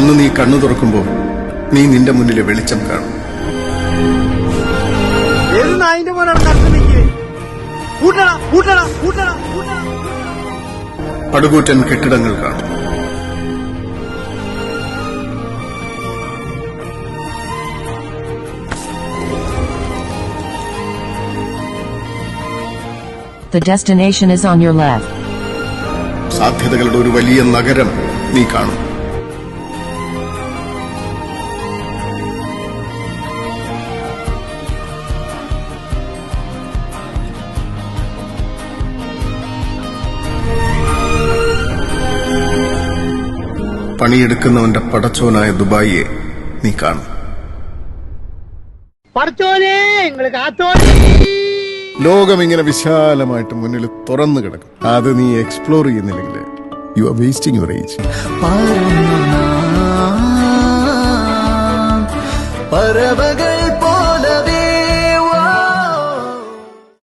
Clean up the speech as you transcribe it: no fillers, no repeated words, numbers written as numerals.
അന്ന് നീ കണ്ണു തുറക്കുമ്പോൾ നീ നിന്റെ മുന്നിലെ വെളിച്ചം കാണും. പടുകൂറ്റൻ കെട്ടിടങ്ങൾ കാണും. The destination is on your left. സാധ്യതകളുടെ ഒരു വലിയ നഗരം നീ കാണും. പണിയെടുക്കുന്നവന്റെ പടച്ചോനായ ദുബായിയെ നീ കാണും. ലോകം ഇങ്ങനെ വിശാലമായിട്ട് മുന്നിൽ തുറന്നു കിടക്കും. അത് നീ എക്സ്പ്ലോർ ചെയ്യുന്നില്ലെങ്കിൽ you are wasting your age. പറവകൾ